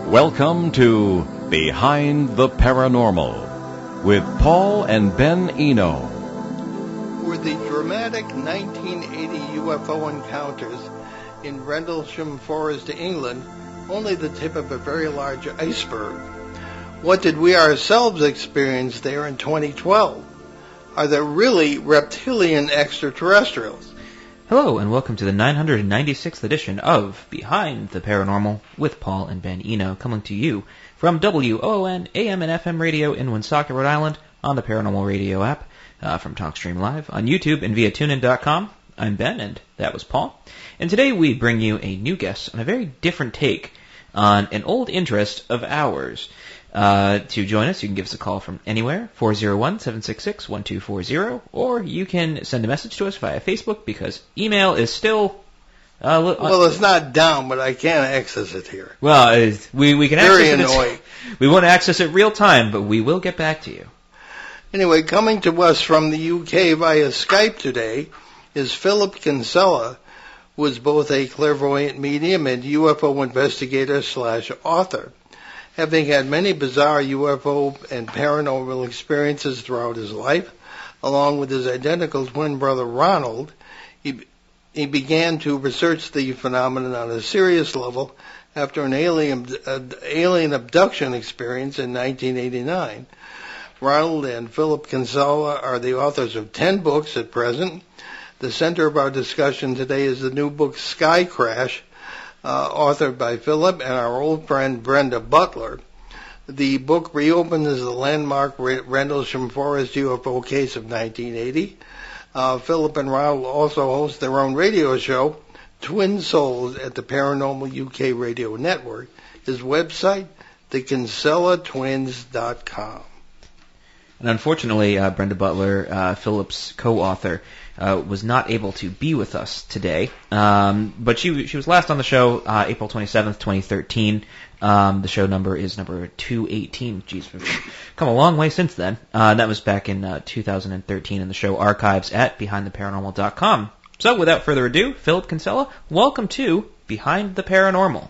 Welcome to Behind the Paranormal with Paul and Ben Eno. Were the dramatic 1980 UFO encounters in Rendlesham Forest, England, only the tip of a very large iceberg? What did we ourselves experience there in 2012? Are there really reptilian extraterrestrials? Hello, and welcome to the 996th edition of Behind the Paranormal with Paul and Ben Eno, coming to you from WOON AM and FM radio in Woonsocket, Rhode Island, on the Paranormal Radio app, from TalkStream Live, on YouTube, and via TuneIn.com. I'm Ben, and that was Paul. And today we bring you a new guest on a very different take on an old interest of ours. To join us, you can give us a call from anywhere, 401-766-1240, or you can send a message to us via Facebook, because email is still... well, it's not down, but I can't access it here. Well, we can very access it. Very annoying. We won't access it real time, but we will get back to you. Anyway, coming to us from the UK via Skype today is Philip Kinsella, who is both a clairvoyant medium and UFO investigator/author. Having had many bizarre UFO and paranormal experiences throughout his life, along with his identical twin brother Ronald, he began to research the phenomenon on a serious level after an alien abduction experience in 1989. Ronald and Philip Kinsella are the authors of 10 books at present. The center of our discussion today is the new book Sky Crash, authored by Philip and our old friend Brenda Butler. The book reopens as the landmark Rendlesham Forest UFO case of 1980. Philip and Ronald also host their own radio show, Twin Souls, at the Paranormal UK Radio Network. His website, thekinsellatwins.com. And unfortunately, Brenda Butler, Philip's co-author, was not able to be with us today. But she was last on the show April 27th, 2013. The show number is number 218. Jeez, we've come a long way since then. That was back in 2013 in the show archives at BehindTheParanormal.com. So without further ado, Philip Kinsella, welcome to Behind the Paranormal.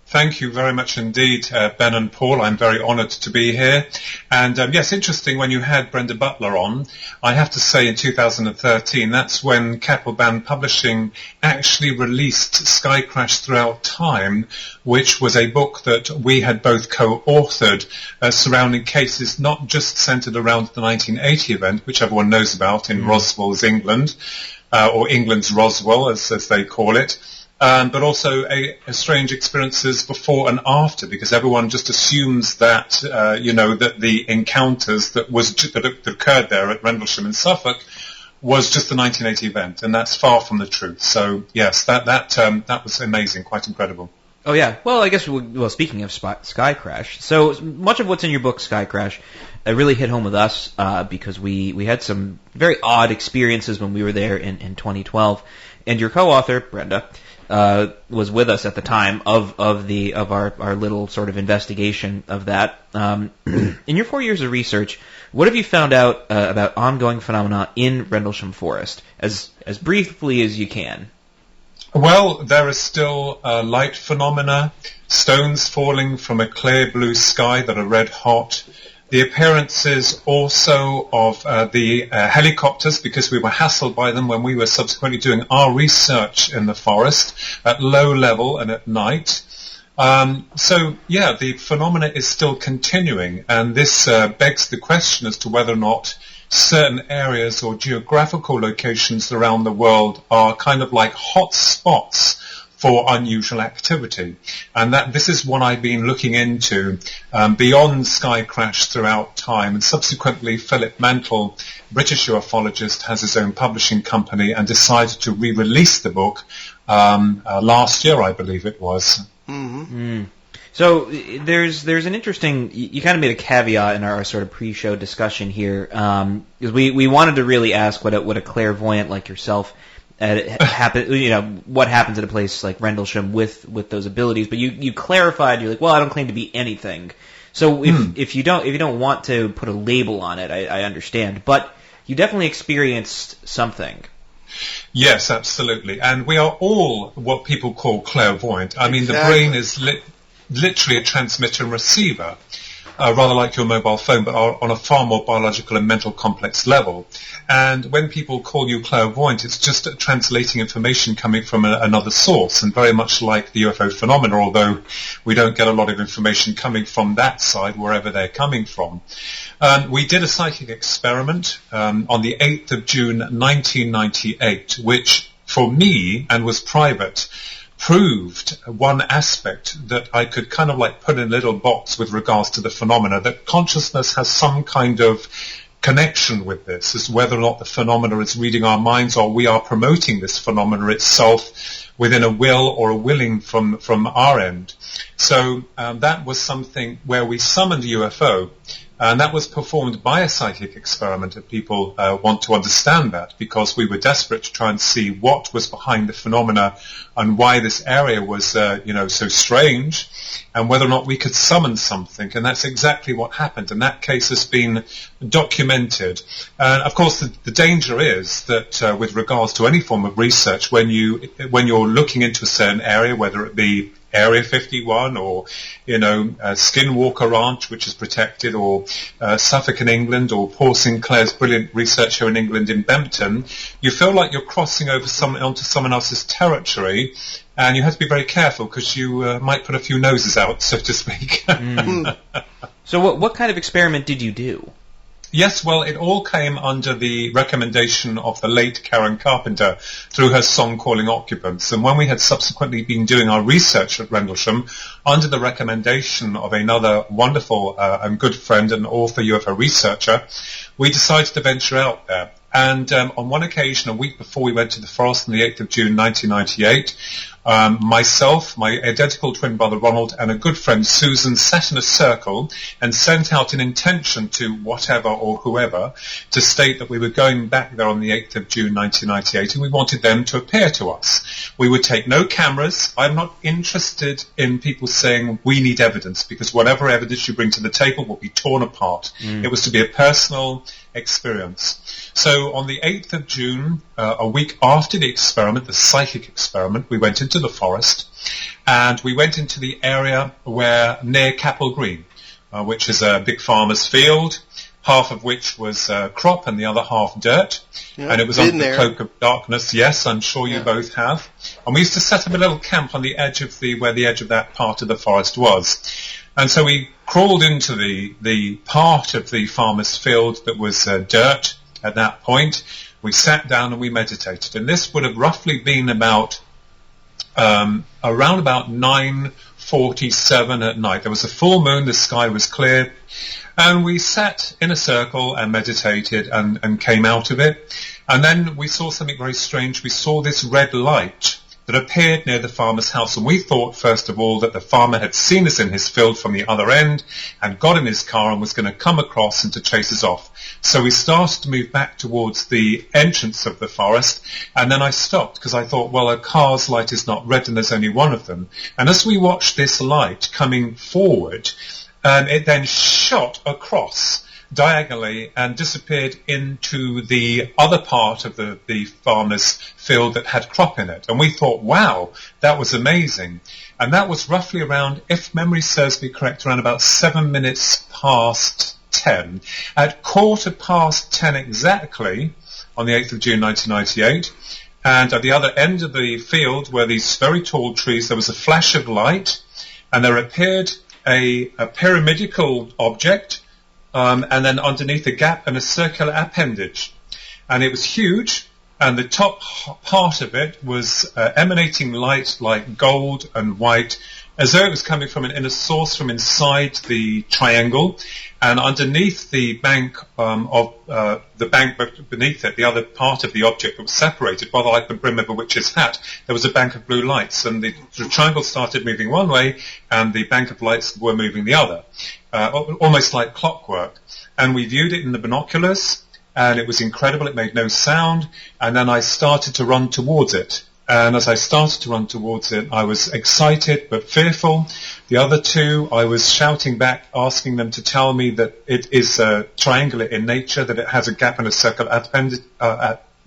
Thank you very much indeed, Ben and Paul. I'm very honoured to be here. And yes, interesting when you had Brenda Butler on. I have to say in 2013, that's when Kettleband Publishing actually released Sky Crash Throughout Time, which was a book that we had both co-authored surrounding cases not just centred around the 1980 event, which everyone knows about in Roswell's England, or England's Roswell, as they call it, but also a strange experiences before and after, because everyone just assumes that, that the encounters that occurred there at Rendlesham in Suffolk was just the 1980 event, and that's far from the truth. So yes, that was amazing, quite incredible. Oh yeah, well I guess speaking of Sky Crash, so much of what's in your book Sky Crash really hit home with us because we had some very odd experiences when we were there in 2012, and your co-author Brenda was with us at the time of our little sort of investigation of that. In your 4 years of research, what have you found out about ongoing phenomena in Rendlesham Forest, as briefly as you can? Well, there is still light phenomena, stones falling from a clear blue sky that are red hot. The appearances also of the helicopters, because we were hassled by them when we were subsequently doing our research in the forest at low level and at night. The phenomena is still continuing, and this begs the question as to whether or not certain areas or geographical locations around the world are kind of like hot spots for unusual activity. And that this is what I've been looking into beyond Sky Crash Throughout Time. And subsequently, Philip Mantle, British ufologist, has his own publishing company and decided to re-release the book last year, I believe it was. Mm-hmm. Mm. So there's an interesting, you kind of made a caveat in our sort of pre-show discussion here, because we wanted to really ask what a clairvoyant like yourself what happens at a place like Rendlesham with those abilities, but you clarified, you're like, well, I don't claim to be anything. So if you don't want to put a label on it, I understand, but you definitely experienced something. Yes, absolutely. And we are all what people call clairvoyant. I mean, the brain is literally a transmitter and receiver, rather like your mobile phone, but are on a far more biological and mental complex level. And when people call you clairvoyant, it's just translating information coming from another source, and very much like the UFO phenomena, although we don't get a lot of information coming from that side, wherever they're coming from. We did a psychic experiment on the 8th of June 1998, which for me, and was private, proved one aspect that I could kind of like put in a little box with regards to the phenomena, that consciousness has some kind of connection with this, as whether or not the phenomena is reading our minds or we are promoting this phenomena itself within a will or a willing from our end. So that was something where we summoned a UFO, and that was performed by a psychic experiment, if people want to understand that, because we were desperate to try and see what was behind the phenomena and why this area was, so strange, and whether or not we could summon something. And that's exactly what happened. And that case has been documented. And of course, the danger is that with regards to any form of research, when you're looking into a certain area, whether it be Area 51 or, Skinwalker Ranch, which is protected, or Suffolk in England, or Paul Sinclair's brilliant research here in England in Bempton, you feel like you're crossing over onto someone else's territory, and you have to be very careful because you might put a few noses out, so to speak. So what kind of experiment did you do? Yes, well, it all came under the recommendation of the late Karen Carpenter through her song Calling Occupants. And when we had subsequently been doing our research at Rendlesham, under the recommendation of another wonderful and good friend and author UFO researcher, we decided to venture out there. And on one occasion, a week before we went to the forest on the 8th of June 1998, myself, my identical twin brother Ronald, and a good friend Susan sat in a circle and sent out an intention to whatever or whoever to state that we were going back there on the 8th of June 1998, and we wanted them to appear to us. We would take no cameras. I'm not interested in people saying we need evidence, because whatever evidence you bring to the table will be torn apart. It was to be a personal experience. So on the 8th of June, a week after the experiment, the psychic experiment, we went into the forest, and we went into the area near Capel Green, which is a big farmer's field, half of which was crop and the other half dirt. And it was under the cloak of darkness. Yes, I'm sure you both have. And we used to set up a little camp on the edge of where the edge of that part of the forest was. And so we crawled into the part of the farmer's field that was dirt at that point. We sat down and we meditated. And this would have roughly been around about 9:47 at night. There was a full moon, the sky was clear, and we sat in a circle and meditated and came out of it. And then we saw something very strange. We saw this red light that appeared near the farmer's house, and we thought first of all that the farmer had seen us in his field from the other end and got in his car and was going to come across and to chase us off. So we started to move back towards the entrance of the forest, and then I stopped because I thought, well, a car's light is not red and there's only one of them. And as we watched this light coming forward, it then shot across diagonally and disappeared into the other part of the farmer's field that had crop in it. And we thought, wow, that was amazing. And that was roughly around, if memory serves me correct, around about 7 minutes past 10. At 10:15 exactly, on the 8th of June 1998, and at the other end of the field were these very tall trees, there was a flash of light, and there appeared a pyramidical object, and then underneath a gap and a circular appendage. And it was huge, and the top part of it was emanating light like gold and white, as though it was coming from an inner source from inside the triangle. And underneath the bank beneath it, the other part of the object that was separated, rather like the brim of a witch's hat, there was a bank of blue lights, and the triangle started moving one way, and the bank of lights were moving the other, almost like clockwork. And we viewed it in the binoculars, and it was incredible. It made no sound, and then I started to run towards it. And as I started to run towards it, I was excited but fearful. The other two, I was shouting back, asking them to tell me that it is triangular in nature, that it has a gap and a circle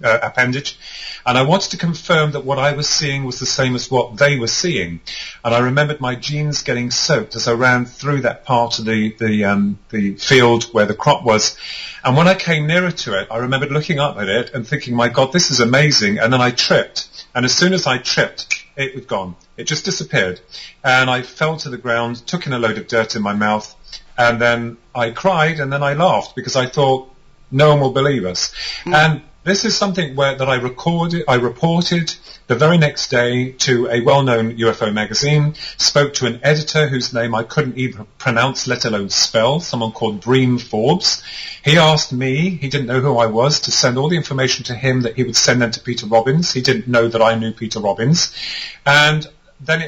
appendage, and I wanted to confirm that what I was seeing was the same as what they were seeing. And I remembered my jeans getting soaked as I ran through that part of the field where the crop was. And when I came nearer to it, I remembered looking up at it and thinking, my God, this is amazing. And then I tripped. And as soon as I tripped, it was gone. It just disappeared. And I fell to the ground, took in a load of dirt in my mouth, and then I cried, and then I laughed because I thought, no one will believe us. And this is something that I reported the very next day to a well-known UFO magazine, spoke to an editor whose name I couldn't even pronounce, let alone spell, someone called Bream Forbes. He asked me, he didn't know who I was, to send all the information to him that he would send them to Peter Robbins. He didn't know that I knew Peter Robbins. And then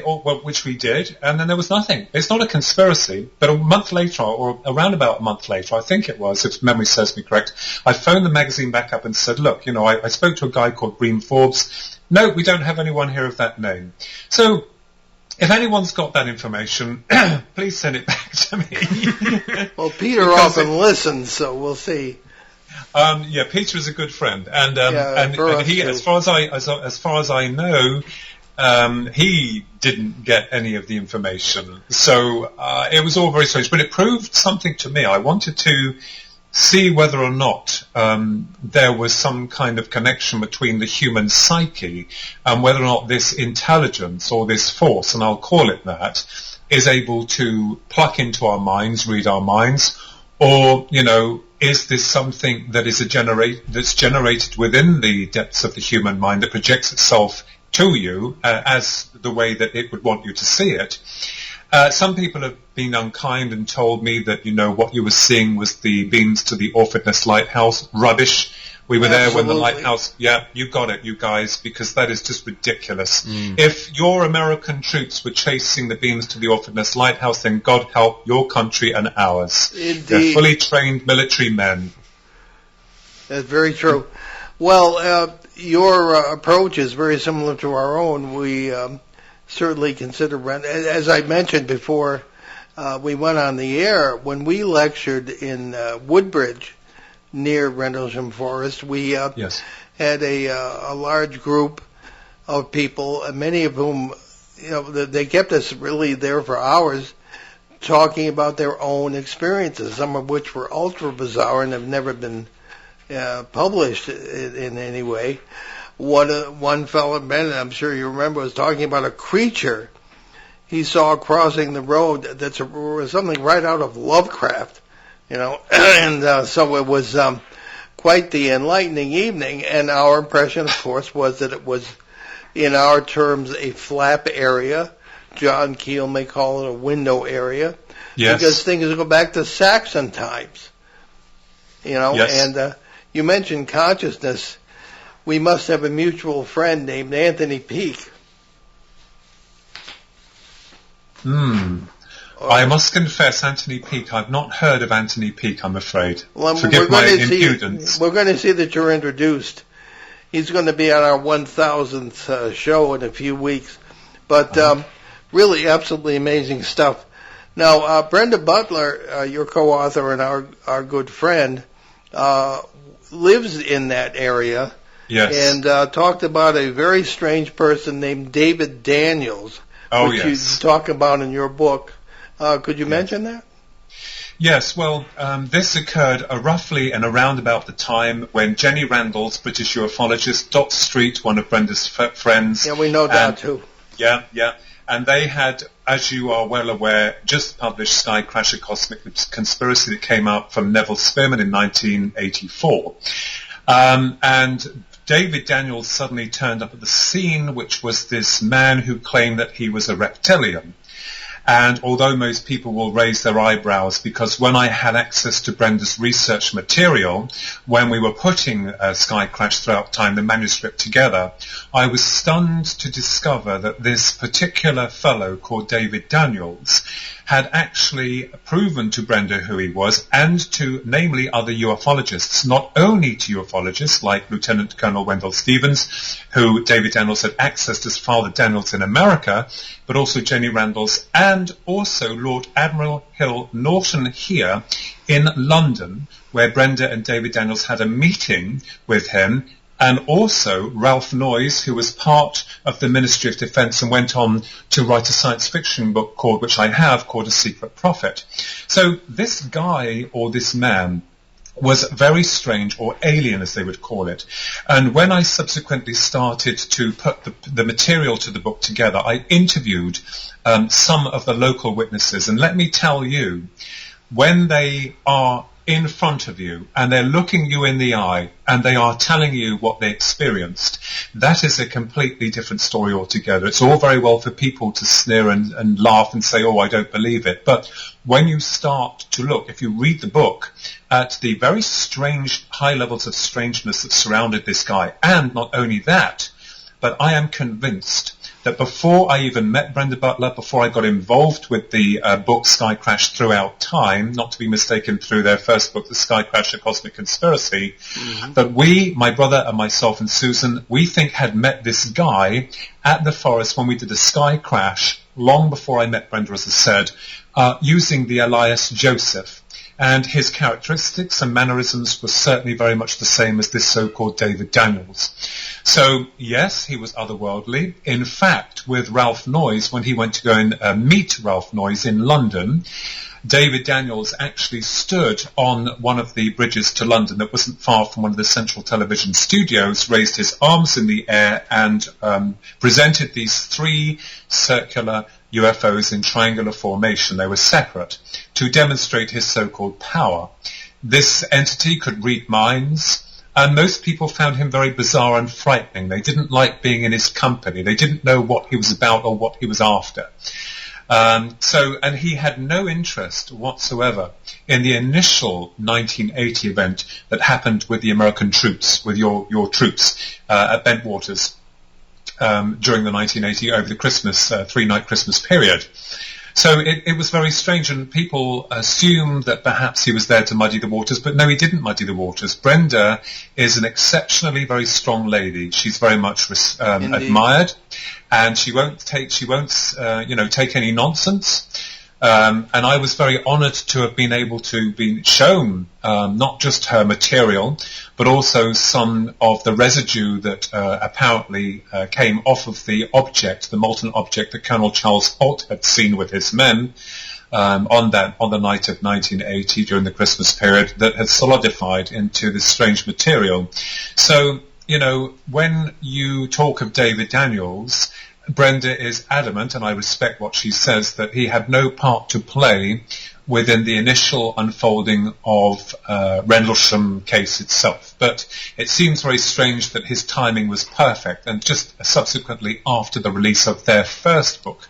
which we did, and then there was nothing. It's not a conspiracy, but a month later, or around about a month later, I think it was, if memory serves me correct, I phoned the magazine back up and said, look, I spoke to a guy called Bream Forbes. No, we don't have anyone here of that name. So, if anyone's got that information, please send it back to me. Well, Peter often listens, so we'll see. Peter is a good friend, and he, as far as I know, he didn't get any of the information. So it was all very strange. But it proved something to me. I wanted to see whether or not there was some kind of connection between the human psyche and whether or not this intelligence or this force, and I'll call it that, is able to pluck into our minds, read our minds, or, is this something that is that's generated within the depths of the human mind that projects itself to you as the way that it would want you to see it. Some people have been unkind and told me that, what you were seeing was the beams to the Orphaness Lighthouse. Rubbish. We were there when the lighthouse... Yeah, you got it, you guys, because that is just ridiculous. If your American troops were chasing the beams to the Orphaness Lighthouse, then God help your country and ours. Indeed. They're fully trained military men. That's very true. Well, your approach is very similar to our own. We certainly consider, as I mentioned before we went on the air, when we lectured in Woodbridge near Rendlesham Forest, we Yes. had a large group of people, many of whom, they kept us really there for hours talking about their own experiences, some of which were ultra bizarre and have never been published in any way. One fellow, Ben, I'm sure you remember, was talking about a creature he saw crossing the road that's something right out of Lovecraft, and so it was quite the enlightening evening, and our impression, of course, was that it was, in our terms, a flap area. John Keel may call it a window area, yes, because things go back to Saxon times, yes. And you mentioned consciousness. We must have a mutual friend named Anthony Peake. I must confess, Anthony Peake, I've not heard of Anthony Peake, I'm afraid. Well, Forgive my impudence. We're going to see that you're introduced. He's going to be on our 1,000th show in a few weeks. But really absolutely amazing stuff. Now, Brenda Butler, your co-author and our good friend, lives in that area. Yes. And talked about a very strange person named David Daniels, which you talk about in your book. Could you mention that? Yes, well, this occurred roughly and around about the time when Jenny Randall's British ufologist, Dot Street, one of Brenda's friends... Yeah, we know that too. Yeah. And they had, as you are well aware, just published Sky Crash, a Cosmic Conspiracy that came out from Neville Spearman in 1984. And David Daniels suddenly turned up at the scene, which was this man who claimed that he was a reptilian. And although most people will raise their eyebrows, because when I had access to Brenda's research material, when we were putting Sky Crash throughout time, the manuscript together, I was stunned to discover that this particular fellow called David Daniels had actually proven to Brenda who he was, and to, namely, other ufologists, not only to ufologists like Lieutenant Colonel Wendell Stevens, who David Daniels had accessed as Father Daniels in America, but also Jenny Randall's, and also Lord Admiral Hill Norton here in London, where Brenda and David Daniels had a meeting with him and also Ralph Noyes, who was part of the Ministry of Defence and went on to write a science fiction book which I have, called A Secret Prophet. So this guy, or this man, was very strange, or alien as they would call it. And when I subsequently started to put the material to the book together, I interviewed some of the local witnesses. And let me tell you, when they are in front of you and they're looking you in the eye and they are telling you what they experienced, that is a completely different story altogether. It's all very well for people to sneer and laugh and say, oh, I don't believe it. But when you start to look, if you read the book, at the very strange high levels of strangeness that surrounded this guy, and not only that, but I am convinced that before I even met Brenda Butler, before I got involved with the book Sky Crash Throughout Time, not to be mistaken through their first book, The Sky Crash, A Cosmic Conspiracy, that we, my brother and myself and Susan, we think had met this guy at the forest when we did the Sky Crash, long before I met Brenda, as I said, using the alias Joseph. And his characteristics and mannerisms were certainly very much the same as this so-called David Daniels. So, yes, he was otherworldly. In fact, with Ralph Noyes, when he went to go and meet Ralph Noyes in London, David Daniels actually stood on one of the bridges to London that wasn't far from one of the central television studios, raised his arms in the air and presented these three circular UFOs in triangular formation. They were separate, to demonstrate his so-called power. This entity could read minds, and most people found him very bizarre and frightening. They didn't like being in his company. They didn't know what he was about or what he was after. And he had no interest whatsoever in the initial 1980 event that happened with the American troops, with your troops at Bentwaters during the 1980 over the Christmas, three-night Christmas period. So it was very strange, and people assumed that perhaps he was there to muddy the waters, but no, he didn't muddy the waters. Brenda is an exceptionally very strong lady. She's very much admired, and she won't take any nonsense. And I was very honoured to have been able to be shown not just her material, but also some of the residue that apparently came off of the object, the molten object that Colonel Charles Holt had seen with his men on the night of 1980 during the Christmas period, that had solidified into this strange material. So, when you talk of David Daniels, Brenda is adamant, and I respect what she says, that he had no part to play within the initial unfolding of Rendlesham case itself. But it seems very strange that his timing was perfect, and just subsequently after the release of their first book,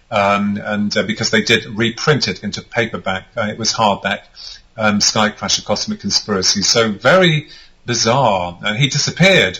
because they did reprint it into paperback, it was hardback, Sky Crash, A Cosmic Conspiracy. So very bizarre, and he disappeared.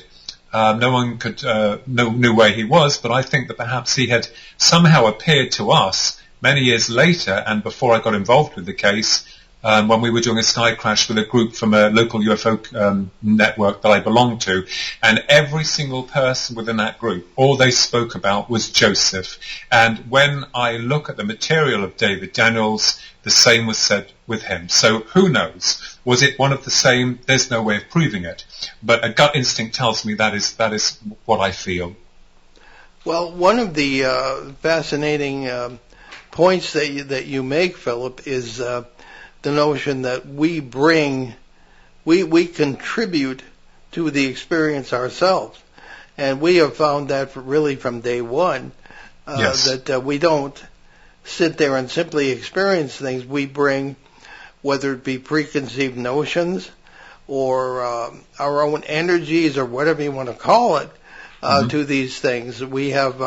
No one could knew where he was, but I think that perhaps he had somehow appeared to us many years later, and before I got involved with the case, when we were doing a Sky Crash with a group from a local UFO network that I belonged to, and every single person within that group, all they spoke about was Joseph. And when I look at the material of David Daniels, the same was said with him. So who knows? Was it one of the same? There's no way of proving it. But a gut instinct tells me that is what I feel. Well, one of the fascinating points that you make, Philip, is the notion that we contribute to the experience ourselves. And we have found that really from day one, that we don't sit there and simply experience things. We bring, whether it be preconceived notions or our own energies or whatever you want to call it, to these things. We have,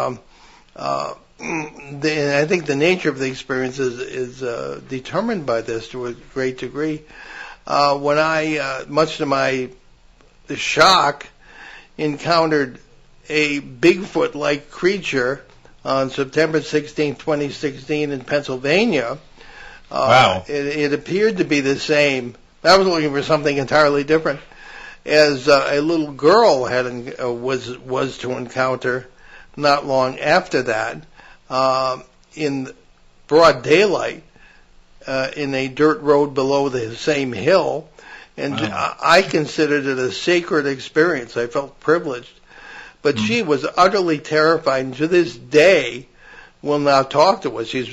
I think the nature of the experience is determined by this to a great degree. When I, much to my shock, encountered a Bigfoot-like creature on September 16, 2016 in Pennsylvania. Wow. It appeared to be the same. I was looking for something entirely different. As a little girl was to encounter not long after that, in broad daylight, in a dirt road below the same hill, And Wow. I considered it a sacred experience. I felt privileged. But she was utterly terrified, and to this day will not talk to us. She's,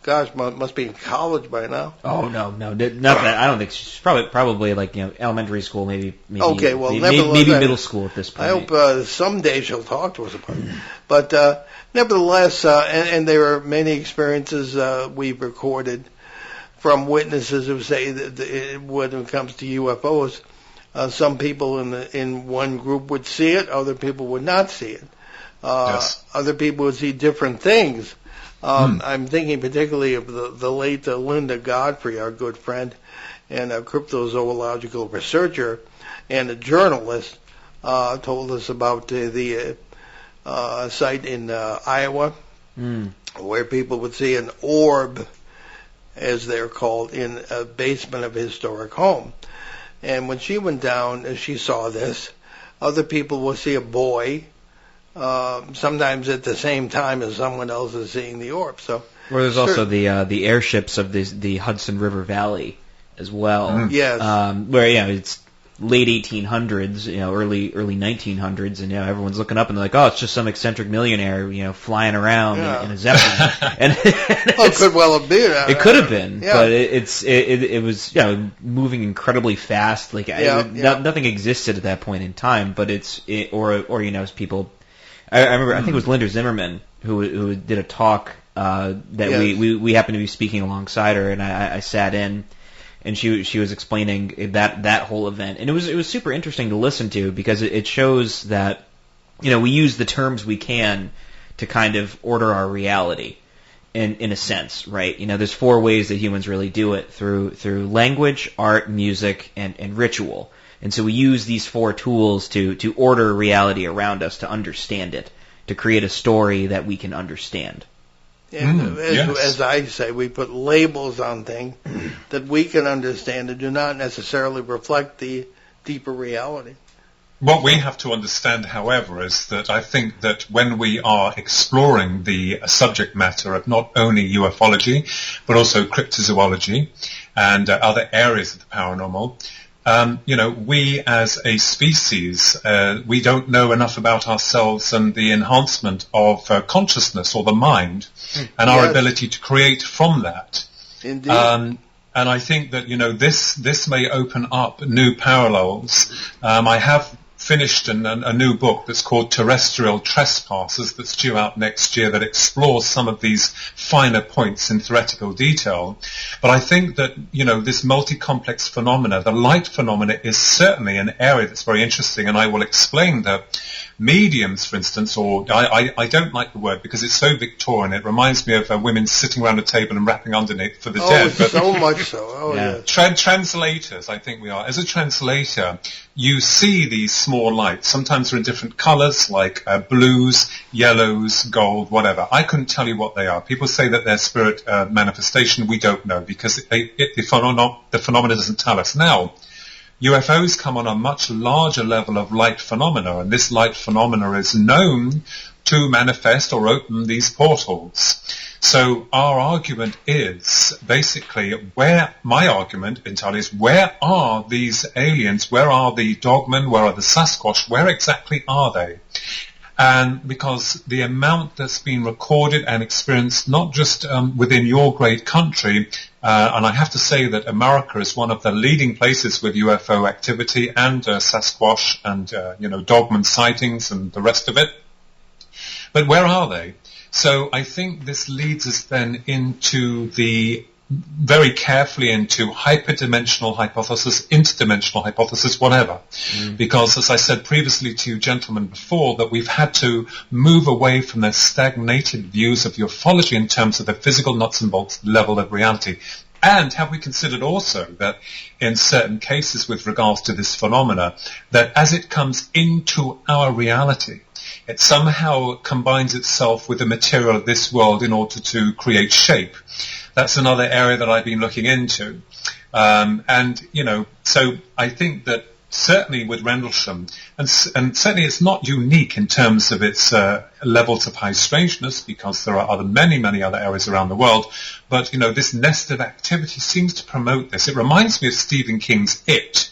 gosh, must be in college by now. Oh no, not that. I don't think she's probably like elementary school, maybe. Okay, well, maybe nevertheless, middle school at this point. I hope someday she'll talk to us about it. But nevertheless, and there are many experiences we've recorded from witnesses who say that when it comes to UFOs, some people in one group would see it, other people would not see it. Yes. Other people would see different things. I'm thinking particularly of the late Linda Godfrey, our good friend, and a cryptozoological researcher and a journalist, told us about the site in Iowa where people would see an orb, as they're called, in a basement of a historic home. And when she went down, she saw this. Other people will see a boy, sometimes at the same time as someone else is seeing the orb. So, Or there's also the airships of the Hudson River Valley as well. Yes. Where it's late 1800s, early 1900s, and everyone's looking up and they're like, oh, it's just some eccentric millionaire, flying around in a zeppelin. and it could well have been. It could have been, Yeah. but it was moving incredibly fast. Like nothing existed at that point in time. But as people. I remember. I think it was Linda Zimmerman who did a talk that we happened to be speaking alongside her, and I sat in. And she was explaining that whole event, and it was super interesting to listen to because it shows that we use the terms we can to kind of order our reality in a sense, right? There's 4 ways that humans really do it through language, art, music, and ritual, and so we use these 4 tools to order reality around us, to understand it, to create a story that we can understand. And yes. as I say, we put labels on things that we can understand and do not necessarily reflect the deeper reality. What we have to understand, however, is that I think that when we are exploring the subject matter of not only ufology, but also cryptozoology and other areas of the paranormal, we as a species, we don't know enough about ourselves and the enhancement of consciousness or the mind and our ability to create from that. Indeed. And I think that, this may open up new parallels. I have finished a new book that's called Terrestrial Trespassers that's due out next year that explores some of these finer points in theoretical detail. But I think that, this multi-complex phenomena, the light phenomena, is certainly an area that's very interesting, and I will explain that mediums, for instance, or I don't like the word because it's so Victorian. It reminds me of women sitting around a table and rapping underneath for the dead. But so much so. Oh, yeah. Translators, I think we are. As a translator, you see these small lights. Sometimes they're in different colors, like blues, yellows, gold, whatever. I couldn't tell you what they are. People say that they're spirit manifestation. We don't know because the phenomena doesn't tell us. Now, UFOs come on a much larger level of light phenomena, and this light phenomena is known to manifest or open these portals. So our argument is basically my argument entirely is, where are these aliens? Where are the dogmen? Where are the Sasquatch? Where exactly are they? And because the amount that's been recorded and experienced, not just within your great country, and I have to say that America is one of the leading places with UFO activity and Sasquatch and, dogman sightings and the rest of it. But where are they? So I think this leads us then very carefully into hyperdimensional hypothesis, interdimensional hypothesis, whatever. Because, as I said previously to you gentlemen before, that we've had to move away from the stagnated views of ufology in terms of the physical nuts and bolts level of reality. And have we considered also that in certain cases with regards to this phenomena, that as it comes into our reality, it somehow combines itself with the material of this world in order to create shape. That's another area that I've been looking into. So I think that certainly with Rendlesham, and certainly it's not unique in terms of its levels of high strangeness, because there are many other areas around the world, but, this nest of activity seems to promote this. It reminds me of Stephen King's It,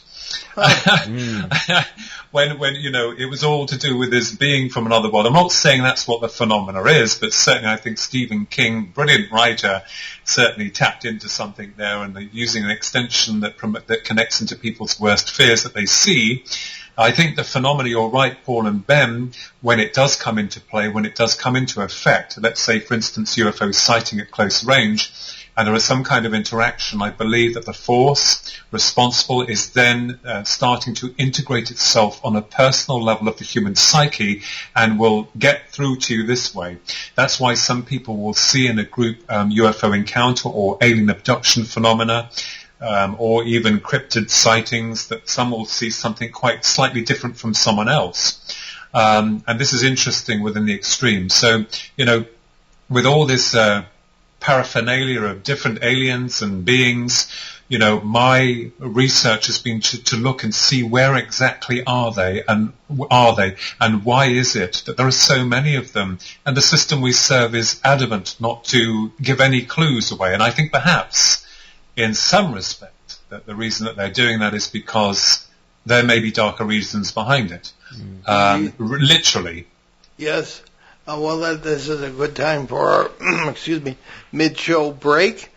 when it was all to do with this being from another world. I'm not saying that's what the phenomena is, but certainly I think Stephen King, brilliant writer, certainly tapped into something there, and using an extension that connects into people's worst fears that they see. I think the phenomena, you're right, Paul and Ben, when it does come into play, when it does come into effect, let's say, for instance, UFO sighting at close range, and there is some kind of interaction, I believe that the force responsible is then starting to integrate itself on a personal level of the human psyche and will get through to you this way. That's why some people will see in a group UFO encounter or alien abduction phenomena, or even cryptid sightings, that some will see something quite slightly different from someone else. And this is interesting within the extreme. So, with all this paraphernalia of different aliens and beings, my research has been to look and see where exactly are they and why is it that there are so many of them, and the system we serve is adamant not to give any clues away. And I think perhaps in some respect that the reason that they're doing that is because there may be darker reasons behind it. Literally. Yes. This is a good time for our mid-show break.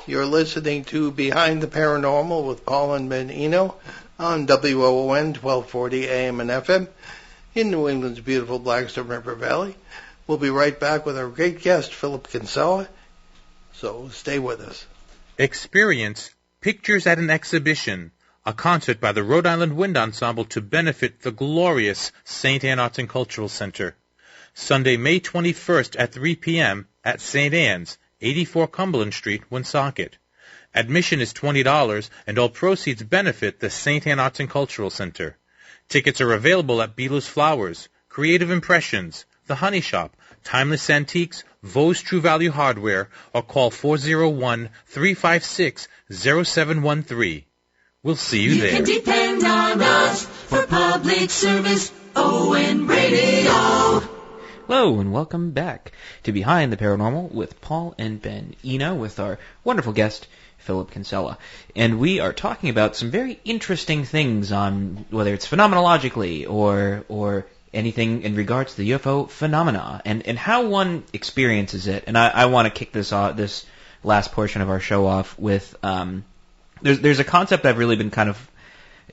You're listening to Behind the Paranormal with Paul and Ben Eno on WOON 1240 AM and FM in New England's beautiful Blackstone River Valley. We'll be right back with our great guest, Philip Kinsella, so stay with us. Experience Pictures at an Exhibition, a concert by the Rhode Island Wind Ensemble to benefit the glorious St. Anne Arts and Cultural Center. Sunday, May 21st at 3 p.m. at St. Anne's, 84 Cumberland Street, Woonsocket. Admission is $20, and all proceeds benefit the St. Anne Arts and Cultural Center. Tickets are available at Beela's Flowers, Creative Impressions, The Honey Shop, Timeless Antiques, Vos True Value Hardware, or call 401-356-0713. We'll see you there. You can depend on us for public service, ON Radio. Hello and welcome back to Behind the Paranormal with Paul and Ben Eno with our wonderful guest, Philip Kinsella. And we are talking about some very interesting things on whether it's phenomenologically or anything in regards to the UFO phenomena and how one experiences it. And I want to kick this last portion of our show off with there's a concept I've really been kind of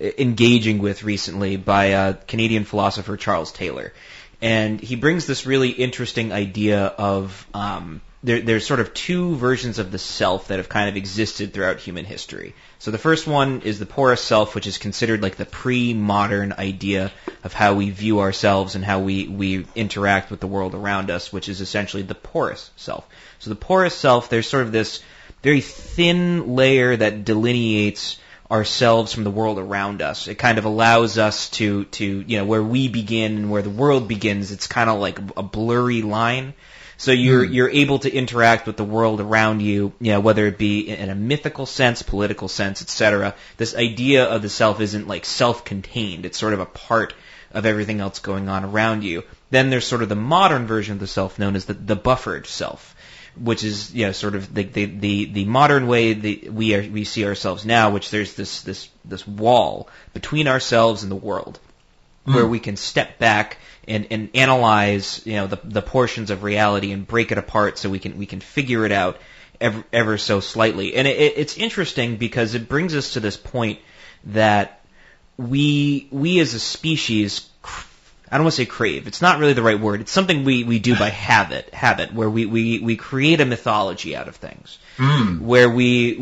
engaging with recently by Canadian philosopher Charles Taylor. And he brings this really interesting idea of there's sort of two versions of the self that have kind of existed throughout human history. So the first one is the porous self, which is considered like the pre-modern idea of how we view ourselves and how we interact with the world around us, which is essentially the porous self. So the porous self, there's sort of this very thin layer that delineates ourselves from the world around us. It kind of allows us to where we begin and where the world begins. It's kind of like a blurry line. So you're able to interact with the world around you, whether it be in a mythical sense, political sense, etc. This idea of the self isn't like self-contained. It's sort of a part of everything else going on around you. Then there's sort of the modern version of the self known as the buffered self, which is sort of the modern way we see ourselves now, which there's this wall between ourselves and the world, where we can step back and analyze the portions of reality and break it apart so we can figure it out ever so slightly. And it's interesting because it brings us to this point that we as a species, I don't want to say crave. It's not really the right word. It's something we do by habit, where we create a mythology out of things. Where we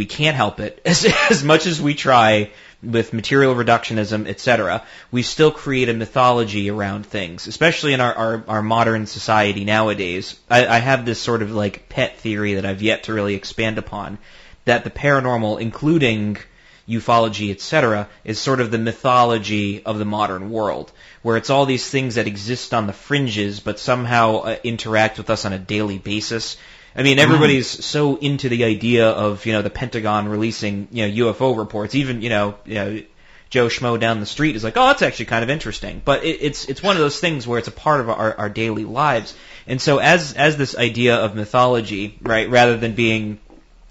can't help it. As much as we try with material reductionism, etc., we still create a mythology around things, especially in our modern society nowadays. I have this sort of like pet theory that I've yet to really expand upon, that the paranormal, including ufology, etc., is sort of the mythology of the modern world, where it's all these things that exist on the fringes but somehow interact with us on a daily basis. I mean, everybody's so into the idea of, the Pentagon releasing, UFO reports. Even, Joe Schmo down the street is like, oh, that's actually kind of interesting. But it's one of those things where it's a part of our daily lives. And so as this idea of mythology, right, rather than being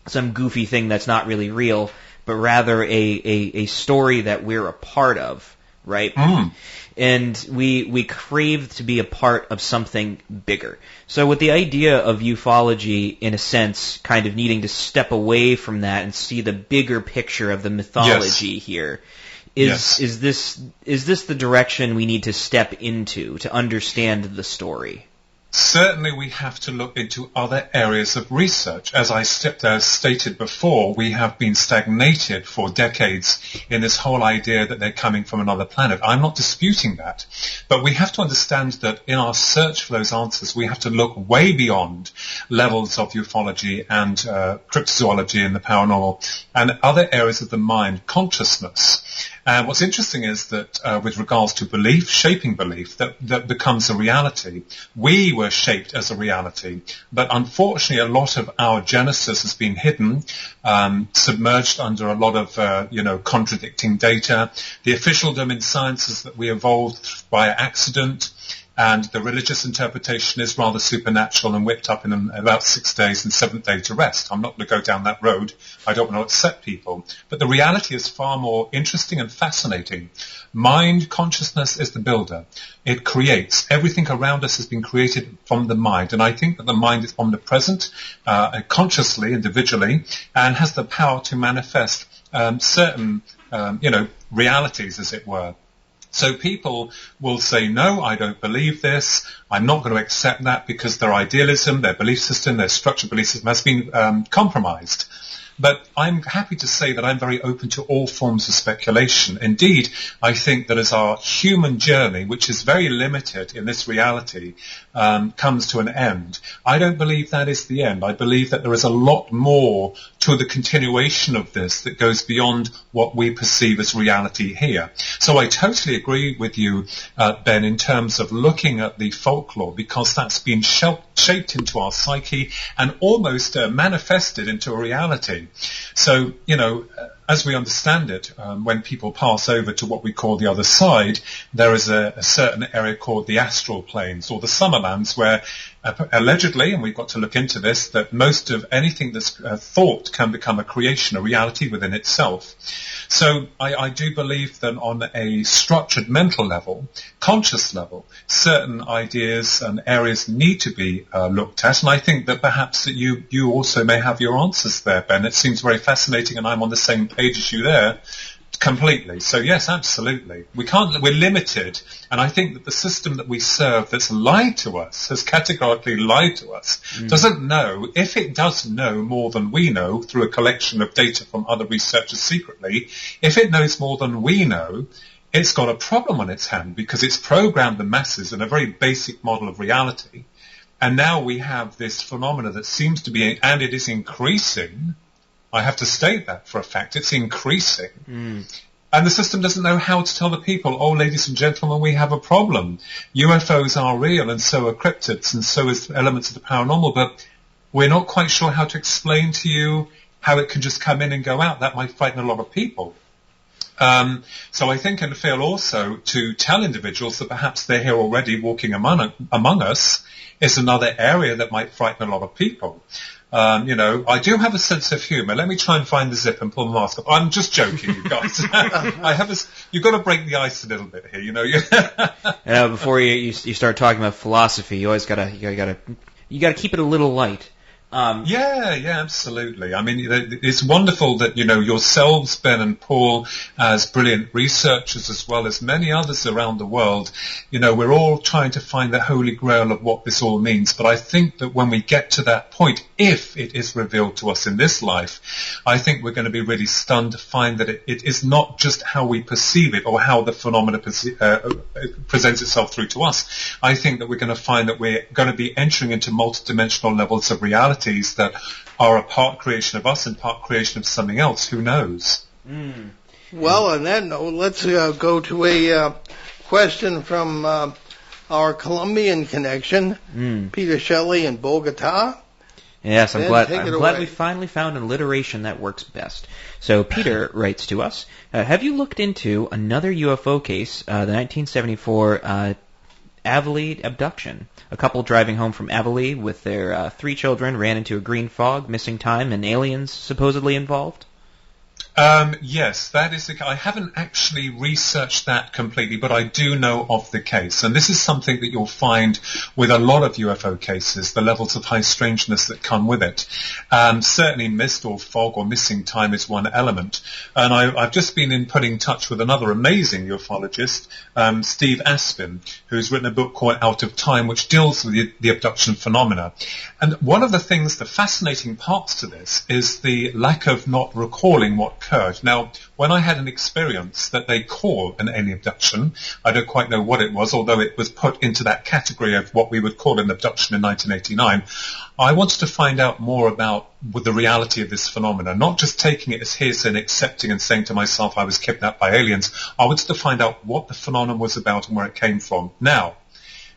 some goofy thing that's not really real, but rather a story that we're a part of, right? And we crave to be a part of something bigger. So with the idea of ufology, in a sense, kind of needing to step away from that and see the bigger picture of the mythology here, is this the direction we need to step into to understand the story? Certainly we have to look into other areas of research. As I stated before, we have been stagnated for decades in this whole idea that they're coming from another planet. I'm not disputing that. But we have to understand that in our search for those answers, we have to look way beyond levels of ufology and cryptozoology and the paranormal and other areas of the mind, consciousness. And what's interesting is that with regards to belief, shaping belief, that becomes a reality. We were shaped as a reality, but unfortunately a lot of our genesis has been hidden, submerged under a lot of, contradicting data. The officialdom in science is that we evolved by accident, and the religious interpretation is rather supernatural and whipped up in about 6 days and 7th day to rest. I'm not going to go down that road. I don't want to upset people. But the reality is far more interesting and fascinating. Mind consciousness is the builder. It creates. Everything around us has been created from the mind. And I think that the mind is omnipresent, consciously, individually, and has the power to manifest certain, realities, as it were. So people will say, no, I don't believe this. I'm not going to accept that because their idealism, their belief system, their structured belief system has been compromised. But I'm happy to say that I'm very open to all forms of speculation. Indeed, I think that as our human journey, which is very limited in this reality, comes to an end, I don't believe that is the end. I believe that there is a lot more to the continuation of this that goes beyond what we perceive as reality here. So I totally agree with you, Ben, in terms of looking at the folklore, because that's been shaped into our psyche and almost manifested into a reality. So, as we understand it, when people pass over to what we call the other side, there is a certain area called the astral planes or the summerlands where allegedly, and we've got to look into this, that most of anything that's thought can become a creation, a reality within itself. So I do believe that on a structured mental level, conscious level, certain ideas and areas need to be looked at. And I think that perhaps that you also may have your answers there, Ben. It seems very fascinating, and I'm on the same page as you there. Completely. So yes, absolutely. We're limited, and I think that the system that we serve that's lied to us, has categorically lied to us, doesn't know, if it does know more than we know through a collection of data from other researchers secretly, if it knows more than we know, it's got a problem on its hand because it's programmed the masses in a very basic model of reality. And now we have this phenomena that seems to be, and it is increasing. I have to state that for a fact. It's increasing. And the system doesn't know how to tell the people, oh, ladies and gentlemen, we have a problem. UFOs are real, and so are cryptids, and so is elements of the paranormal, but we're not quite sure how to explain to you how it can just come in and go out. That might frighten a lot of people. So I think and feel also to tell individuals that perhaps they're here already walking among us is another area that might frighten a lot of people. I do have a sense of humour. Let me try and find the zip and pull the mask up. I'm just joking, you guys. You've got to break the ice a little bit here, Before you start talking about philosophy, you always gotta keep it a little light. Yeah, absolutely. I mean, it's wonderful that, yourselves, Ben and Paul, as brilliant researchers, as well as many others around the world, we're all trying to find the holy grail of what this all means. But I think that when we get to that point, if it is revealed to us in this life, I think we're going to be really stunned to find that it is not just how we perceive it or how the phenomena presents itself through to us. I think that we're going to find that we're going to be entering into multidimensional levels of reality that are a part creation of us and part creation of something else. Who knows? Well, on that note, let's go to a question from our Colombian connection, Peter Shelley in Bogota. Yes, I'm glad we finally found an alliteration that works best. So Peter writes to us, have you looked into another UFO case, the 1974 Avali abduction? A couple driving home from Avali with their 3 children ran into a green fog, missing time, and aliens supposedly involved? Yes, that is I haven't actually researched that completely, but I do know of the case. And this is something that you'll find with a lot of UFO cases, the levels of high strangeness that come with it. Certainly mist or fog or missing time is one element. And I've just been put in touch with another amazing ufologist, Steve Aspin, who's written a book called Out of Time, which deals with the abduction phenomena. And one of the fascinating parts to this is the lack of not recalling what occurred. Now, when I had an experience that they call an alien abduction, I don't quite know what it was, although it was put into that category of what we would call an abduction in 1989, I wanted to find out more about the reality of this phenomenon, not just taking it as hearsay and accepting and saying to myself I was kidnapped by aliens. I wanted to find out what the phenomenon was about and where it came from. Now,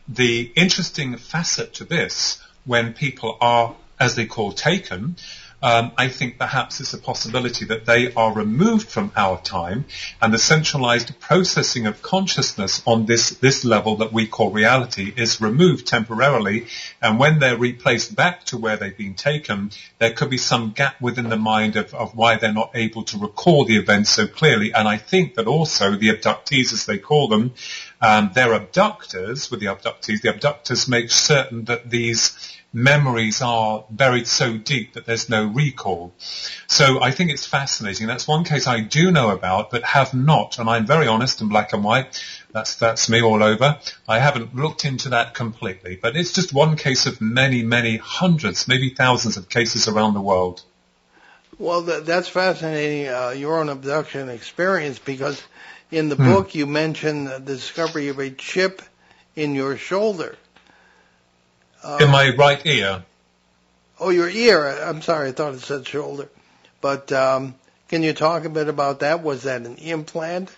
the interesting facet to this, when people are, as they call, taken, I think perhaps it's a possibility that they are removed from our time and the centralized processing of consciousness on this level that we call reality is removed temporarily, and when they're replaced back to where they've been taken, there could be some gap within the mind of why they're not able to recall the events so clearly. And I think that also the abductees, as they call them, their abductors, with the abductors make certain that these memories are buried so deep that there's no recall. So I think it's fascinating. That's one case I do know about, but have not, and I'm very honest and black and white, that's me all over. I haven't looked into that completely, but it's just one case of many, many hundreds, maybe thousands of cases around the world. Well, that's fascinating, your own abduction experience, because in the book you mentioned the discovery of a chip in your shoulder. In my right ear. Oh, your ear. I'm sorry, I thought it said shoulder. But can you talk a bit about that? Was that an implant,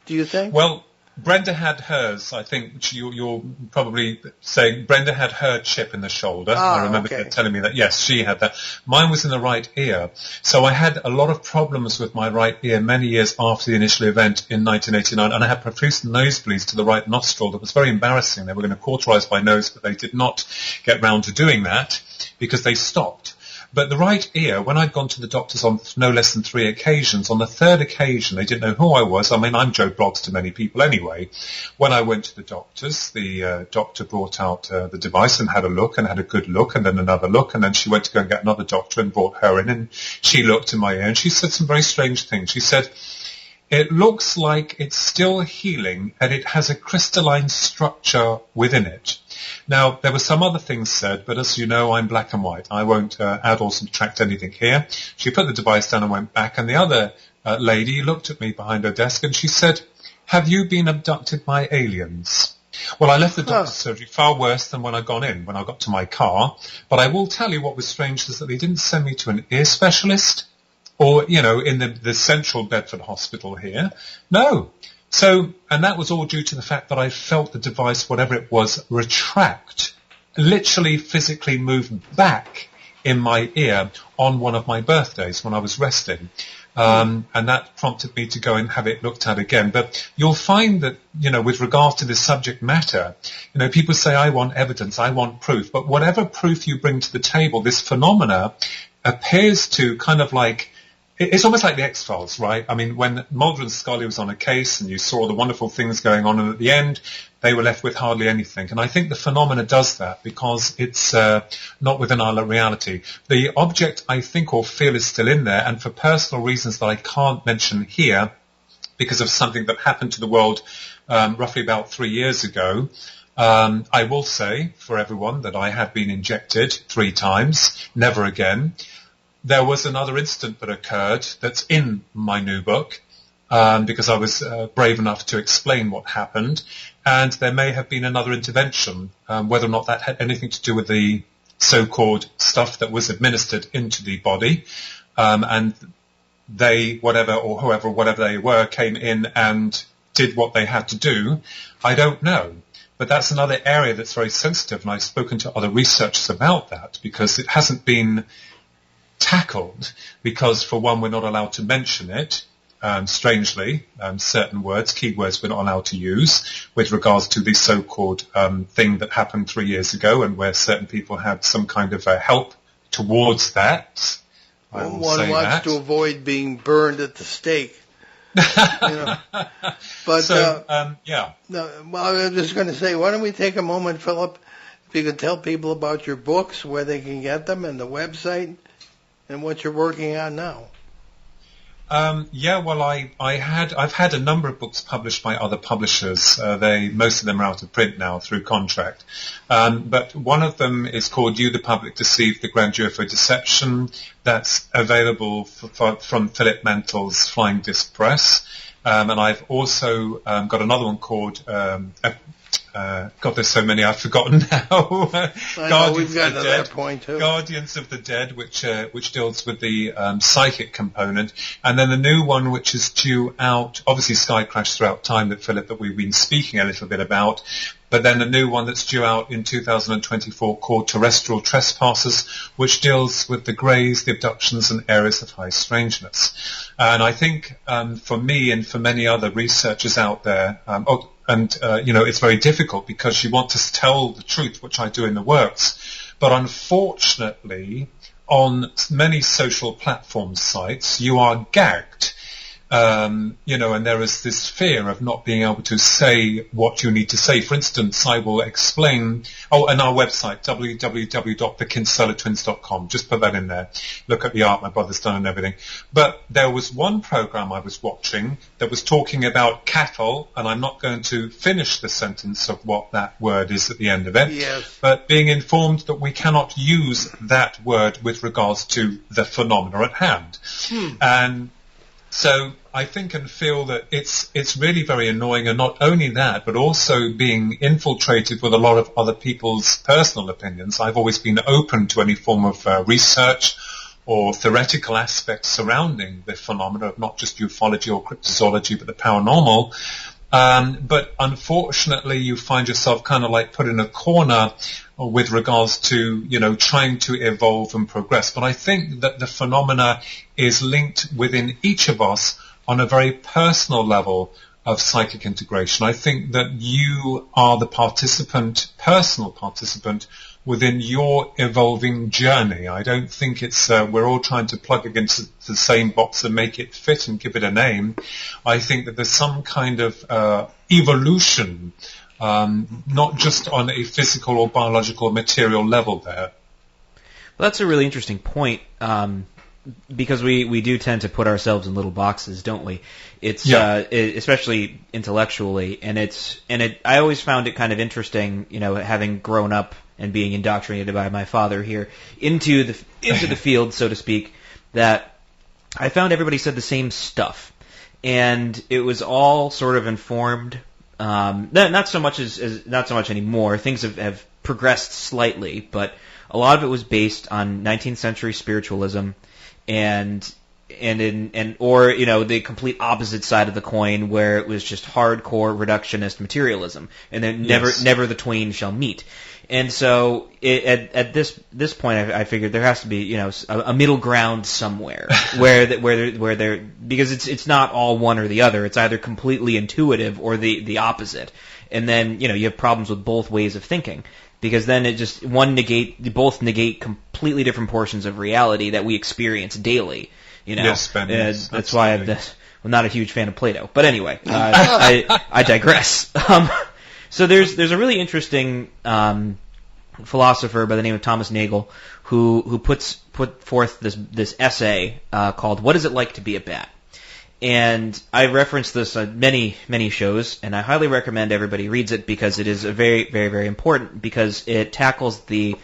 do you think? Well, Brenda had hers. I think you're probably saying Brenda had her chip in the shoulder. I remember her telling me that. Yes, she had that. Mine was in the right ear. So I had a lot of problems with my right ear many years after the initial event in 1989, and I had profuse nosebleeds to the right nostril. That was very embarrassing. They were going to cauterize my nose, but they did not get round to doing that because they stopped. But the right ear, when I'd gone to the doctors on no less than 3 occasions, on the third occasion, they didn't know who I was. I mean, I'm Joe Bloggs to many people anyway. When I went to the doctors, the doctor brought out the device and had a look and had a good look and then another look. And then she went to go and get another doctor and brought her in. And she looked in my ear and she said some very strange things. She said, it looks like it's still healing and it has a crystalline structure within it. Now, there were some other things said, but as you know, I'm black and white. I won't add or subtract anything here. She put the device down and went back, and the other lady looked at me behind her desk and she said, have you been abducted by aliens? Well, I left the doctor's surgery far worse than when I'd gone in, when I got to my car. But I will tell you what was strange is that they didn't send me to an ear specialist or, you know, in the central Bedford hospital here. No. So, and that was all due to the fact that I felt the device, whatever it was, retract, literally physically move back in my ear on one of my birthdays when I was resting. And that prompted me to go and have it looked at again. But you'll find that, you know, with regard to this subject matter, you know, people say, I want evidence, I want proof. But whatever proof you bring to the table, this phenomena appears to kind of like, it's almost like the X-Files, right? I mean, when Mulder and Scully was on a case and you saw the wonderful things going on, and at the end, they were left with hardly anything. And I think the phenomena does that because it's not within our reality. The object, I think, or feel is still in there, and for personal reasons that I can't mention here, because of something that happened to the world roughly about 3 years ago, I will say for everyone that I have been injected 3 times, never again. There was another incident that occurred that's in my new book because I was brave enough to explain what happened, and there may have been another intervention, whether or not that had anything to do with the so-called stuff that was administered into the body, and they, whatever or whoever, whatever they were, came in and did what they had to do. I don't know. But that's another area that's very sensitive, and I've spoken to other researchers about that because it hasn't been tackled because, for one, we're not allowed to mention it. Strangely, certain words, keywords, we're not allowed to use with regards to the so-called thing that happened 3 years ago and where certain people had some kind of help towards that. I will One say wants that. to avoid being burned at the stake. But So, yeah. no, well, I was just going to say, why don't we take a moment, Philip, if you could tell people about your books, where they can get them, and the website, and what you're working on now. Well, I've had a number of books published by other publishers. Most of them are out of print now through contract. But one of them is called You the Public Deceived, The Grand UFO Deception. That's available from Philip Mantle's Flying Disc Press. And I've also got another one called God, there's so many I've forgotten now. We've got to that point too. Guardians of the Dead, which deals with the psychic component, and then the new one which is due out. Obviously, Sky Crash throughout time that we've been speaking a little bit about. But then a new one that's due out in 2024 called Terrestrial Trespassers, which deals with the greys, the abductions, and areas of high strangeness. And I think for me and for many other researchers out there, it's very difficult because you want to tell the truth, which I do in the works. But unfortunately, on many social platform sites, you are gagged. And there is this fear of not being able to say what you need to say. For instance, I will explain, and our website, www.thekinsellatwins.com, just put that in there. Look at the art my brother's done and everything. But there was one program I was watching that was talking about cattle, and I'm not going to finish the sentence of what that word is at the end of it. Yes. But being informed that we cannot use that word with regards to the phenomena at hand. And so I think and feel that it's really very annoying, and not only that, but also being infiltrated with a lot of other people's personal opinions. I've always been open to any form of research or theoretical aspects surrounding the phenomena of not just ufology or cryptozoology, but the paranormal. But unfortunately, you find yourself kind of like put in a corner with regards to, trying to evolve and progress. But I think that the phenomena is linked within each of us on a very personal level of psychic integration. I think that you are the personal participant within your evolving journey. I don't think it's we're all trying to plug against the same box and make it fit and give it a name. I think that there's some kind of evolution, not just on a physical or biological material level there. Well, that's a really interesting point, because we do tend to put ourselves in little boxes, don't we? It's especially intellectually, and I always found it kind of interesting, having grown up and being indoctrinated by my father here into the field, so to speak, that I found everybody said the same stuff, and it was all sort of informed. Not so much anymore. Things have progressed slightly, but a lot of it was based on 19th century spiritualism, and the complete opposite side of the coin, where it was just hardcore reductionist materialism, and then never the twain shall meet. And so at this point, I figured there has to be a middle ground somewhere where there, because it's not all one or the other. It's either completely intuitive or the opposite. And then you have problems with both ways of thinking, because then both negate completely different portions of reality that we experience daily. Yes, Ben. Yes, that's why I'm not a huge fan of Plato. But anyway, I digress. So there's a really interesting philosopher by the name of Thomas Nagel who put forth this essay called "What Is It Like to Be a Bat?" And I referenced this on many shows, and I highly recommend everybody reads it, because it is a very, very, very important, because it tackles the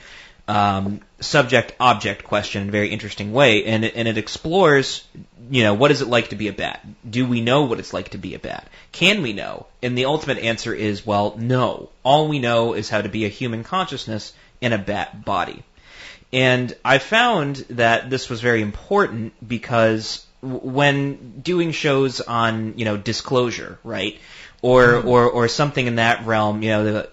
subject-object question in a very interesting way, and it explores, what is it like to be a bat? Do we know what it's like to be a bat? Can we know? And the ultimate answer is, well, no. All we know is how to be a human consciousness in a bat body. And I found that this was very important, because when doing shows on, disclosure, right? Or something in that realm, the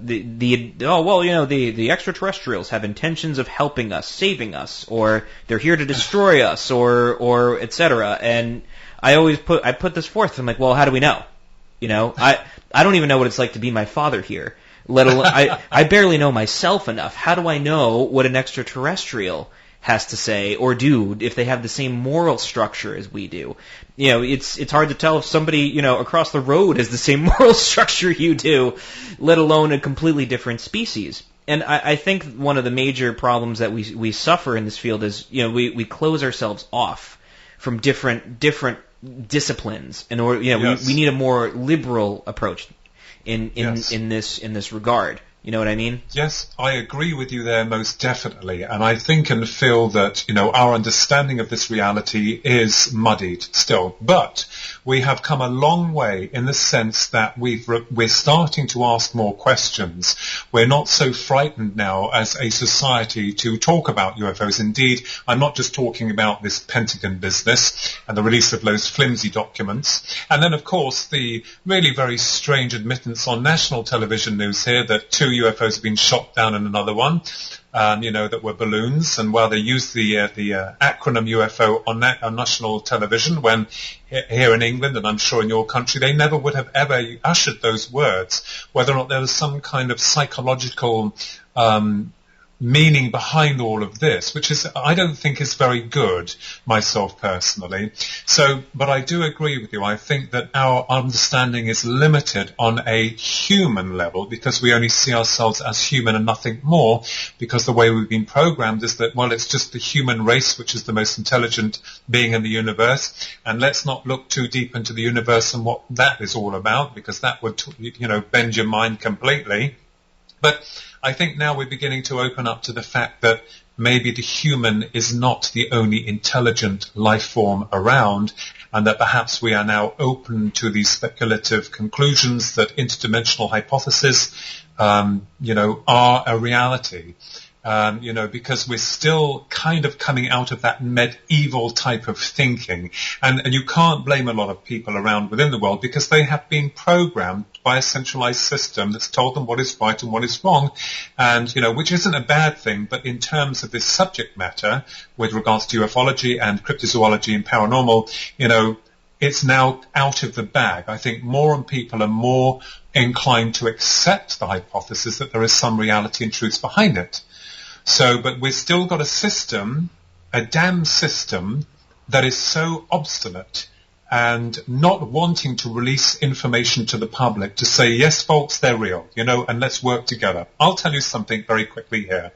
extraterrestrials have intentions of helping us, saving us, or they're here to destroy us, or etc. And I put this forth. I'm like, well, how do we know? I don't even know what it's like to be my father here. Let alone I barely know myself enough. How do I know what an extraterrestrial has to say or do, if they have the same moral structure as we do. You know, it's hard to tell if somebody, you know, across the road has the same moral structure you do, let alone a completely different species. And I think one of the major problems that we suffer in this field is, you know, we close ourselves off from different disciplines, and we need a more liberal approach in this regard. You know what I mean? Yes, I agree with you there most definitely. And I think and feel that, you know, our understanding of this reality is muddied still. But we have come a long way in the sense that we're starting to ask more questions. We're not so frightened now as a society to talk about UFOs. Indeed, I'm not just talking about this Pentagon business and the release of those flimsy documents. And then, of course, the really very strange admittance on national television news here that 2 UFOs have been shot down in another one, that were balloons. And while they used the acronym UFO on national television, when here in England, and I'm sure in your country, they never would have ever ushered those words, whether or not there was some kind of psychological meaning behind all of this, which is, I don't think is very good myself personally. So, but I do agree with you. I think that our understanding is limited on a human level because we only see ourselves as human and nothing more, because the way we've been programmed is that, well, it's just the human race which is the most intelligent being in the universe, and let's not look too deep into the universe and what that is all about, because that would, bend your mind completely. But I think now we're beginning to open up to the fact that maybe the human is not the only intelligent life form around, and that perhaps we are now open to these speculative conclusions that interdimensional hypotheses, are a reality. Because we're still kind of coming out of that medieval type of thinking. And you can't blame a lot of people around within the world because they have been programmed by a centralized system that's told them what is right and what is wrong. And, which isn't a bad thing, but in terms of this subject matter with regards to ufology and cryptozoology and paranormal, it's now out of the bag. I think more people are more inclined to accept the hypothesis that there is some reality and truth behind it. So, but we've still got a damn system that is so obstinate and not wanting to release information to the public to say, yes, folks, they're real, and let's work together. I'll tell you something very quickly here.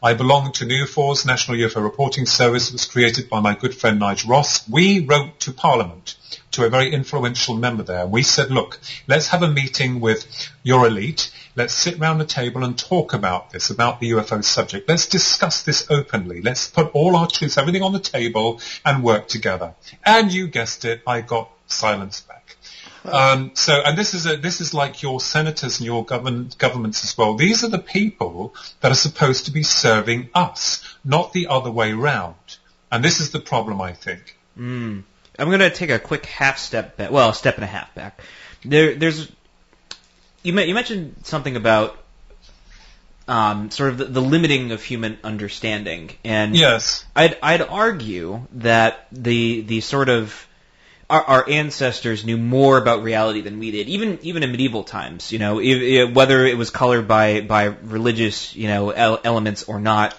I belong to NUFOR's National UFO Reporting Service. It was created by my good friend Nigel Ross. We wrote to Parliament, to a very influential member there. We said, look, let's have a meeting with your elite. Let's sit round the table and talk about this, about the UFO subject. Let's discuss this openly. Let's put all our truths, everything on the table and work together. And you guessed it, I got silence back. And this is like your senators and your governments as well. These are the people that are supposed to be serving us, not the other way round. And this is the problem, I think. I'm going to take a quick step back. Well, a step and a half back. You mentioned something about sort of the limiting of human understanding, and yes, I'd argue that the sort of our ancestors knew more about reality than we did, even in medieval times. Whether it was colored by religious elements or not.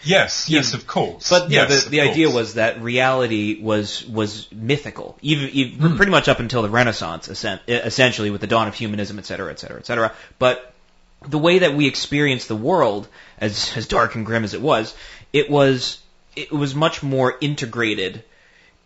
Yes, of course. But the idea was that reality was mythical, even pretty much up until the Renaissance, essentially with the dawn of humanism, et cetera, et cetera, et cetera. But the way that we experienced the world, as dark and grim as it was much more integrated.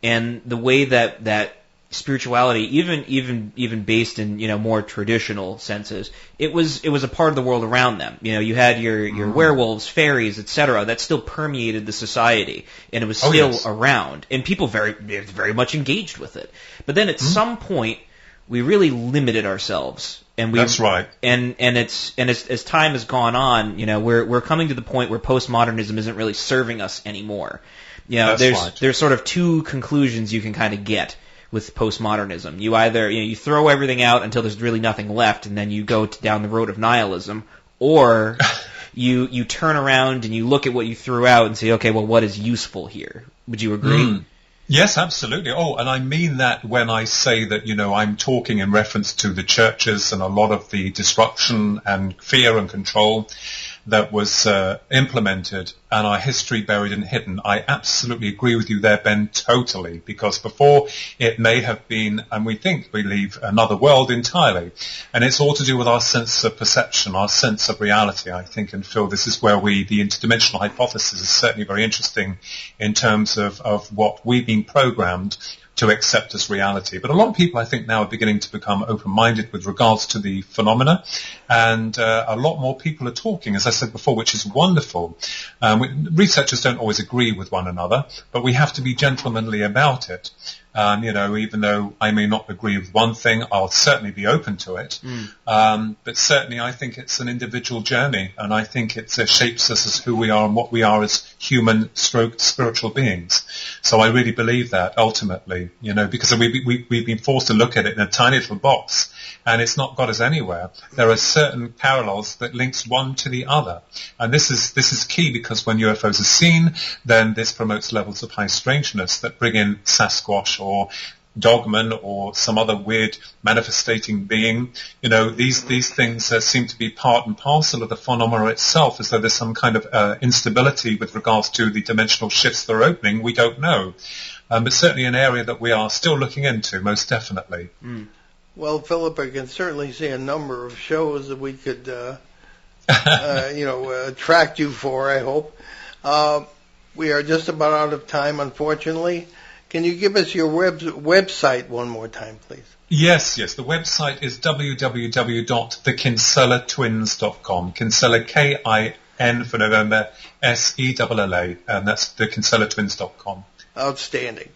And the way that spirituality, even based in more traditional senses, it was a part of the world around them. You had your werewolves, fairies, etc. that still permeated the society, and it was still around, and people very much engaged with it. But then at some point, we really limited ourselves, and that's right. And as time has gone on, we're coming to the point where postmodernism isn't really serving us anymore. There's sort of two conclusions you can kind of get with postmodernism. You either you throw everything out until there's really nothing left, and then you go down the road of nihilism, or you turn around and you look at what you threw out and say, okay, well, what is useful here? Would you agree? Yes, absolutely. Oh, and I mean that when I say that, I'm talking in reference to the churches and a lot of the disruption and fear and control that was implemented and our history buried and hidden. I absolutely agree with you there, Ben, totally, because before it may have been, and we believe, another world entirely. And it's all to do with our sense of perception, our sense of reality, I think, and Phil, this is where the interdimensional hypothesis is certainly very interesting in terms of what we've been programmed to accept as reality. But a lot of people, I think, now are beginning to become open-minded with regards to the phenomena, and a lot more people are talking, as I said before, which is wonderful. Researchers don't always agree with one another, but we have to be gentlemanly about it. Even though I may not agree with one thing, I'll certainly be open to it. But certainly I think it's an individual journey, and I think it shapes us as who we are and what we are as human spiritual beings. So I really believe that ultimately, because we've been forced to look at it in a tiny little box, and it's not got us anywhere. There are certain parallels that links one to the other. And this is key, because when UFOs are seen, then this promotes levels of high strangeness that bring in Sasquatch or Dogman or some other weird manifestating being. These things seem to be part and parcel of the phenomena itself, as though there's some kind of instability with regards to the dimensional shifts that are opening. We don't know. But certainly an area that we are still looking into, most definitely. Well, Philip, I can certainly see a number of shows that we could, attract you for, I hope. We are just about out of time, unfortunately. Can you give us your website one more time, please? Yes. The website is www.thekinsellatwins.com. Kinsella, K-I-N for November, S-E-L-L-A, and that's thekinsellatwins.com. Outstanding.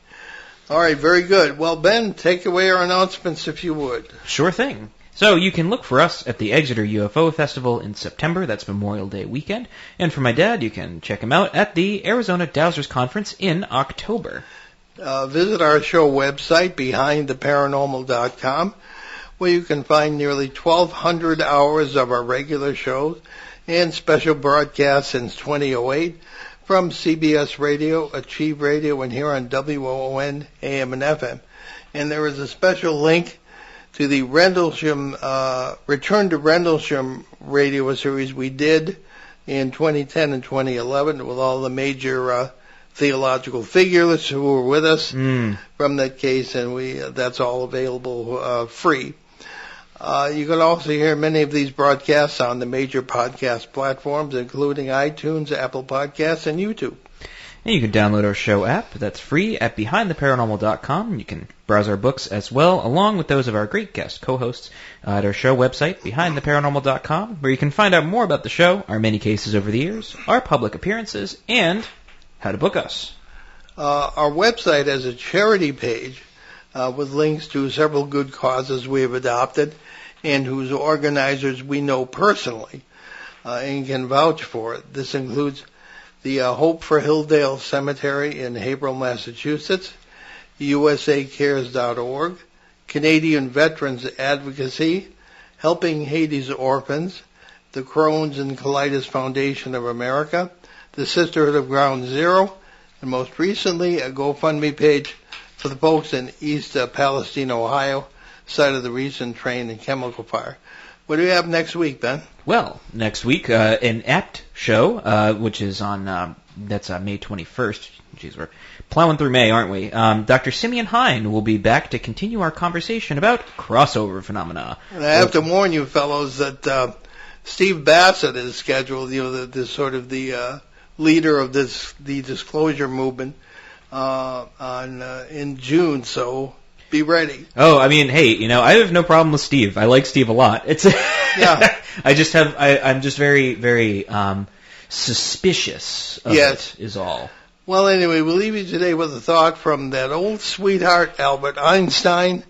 All right, very good. Well, Ben, take away our announcements if you would. Sure thing. So you can look for us at the Exeter UFO Festival in September. That's Memorial Day weekend. And for my dad, you can check him out at the Arizona Dowsers Conference in October. Visit our show website, behindtheparanormal.com, where you can find nearly 1,200 hours of our regular shows and special broadcasts since 2008 from CBS Radio, Achieve Radio, and here on WOON, AM and FM. And there is a special link to the Rendlesham, Return to Rendlesham radio series we did in 2010 and 2011 with all the major theological figures who were with us from that case, and that's all available free. You can also hear many of these broadcasts on the major podcast platforms, including iTunes, Apple Podcasts, and YouTube. And you can download our show app. That's free at behindtheparanormal.com. You can browse our books as well, along with those of our great guest co-hosts at our show website, behindtheparanormal.com, where you can find out more about the show, our many cases over the years, our public appearances, and how to book us. Our website has a charity page with links to several good causes we have adopted and whose organizers we know personally and can vouch for it. This includes the Hope for Hilldale Cemetery in Haverhill, Massachusetts, USACares.org, Canadian Veterans Advocacy, Helping Haiti's Orphans, the Crohn's and Colitis Foundation of America, the Sisterhood of Ground Zero, and most recently a GoFundMe page for the folks in East Palestine, Ohio, site of the recent train and chemical fire. What do we have next week, Ben? Well, next week, an apt show, which is on, that's May 21st. Jeez, we're plowing through May, aren't we? Dr. Simeon Hine will be back to continue our conversation about crossover phenomena. And I have to warn you fellows that Steve Bassett is scheduled, the leader of the disclosure movement, in June, so be ready. Oh, I mean, hey, I have no problem with Steve. I like Steve a lot. It's yeah. I'm just very, very suspicious of it, is all. Well, anyway, we'll leave you today with a thought from that old sweetheart, Albert Einstein.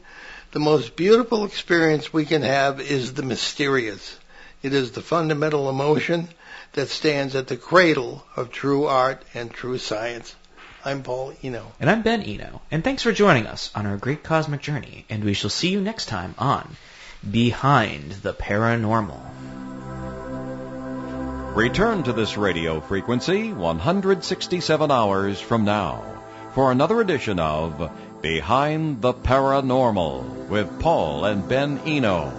The most beautiful experience we can have is the mysterious. It is the fundamental emotion that stands at the cradle of true art and true science. I'm Paul Eno. And I'm Ben Eno. And thanks for joining us on our great cosmic journey. And we shall see you next time on Behind the Paranormal. Return to this radio frequency 167 hours from now for another edition of Behind the Paranormal with Paul and Ben Eno.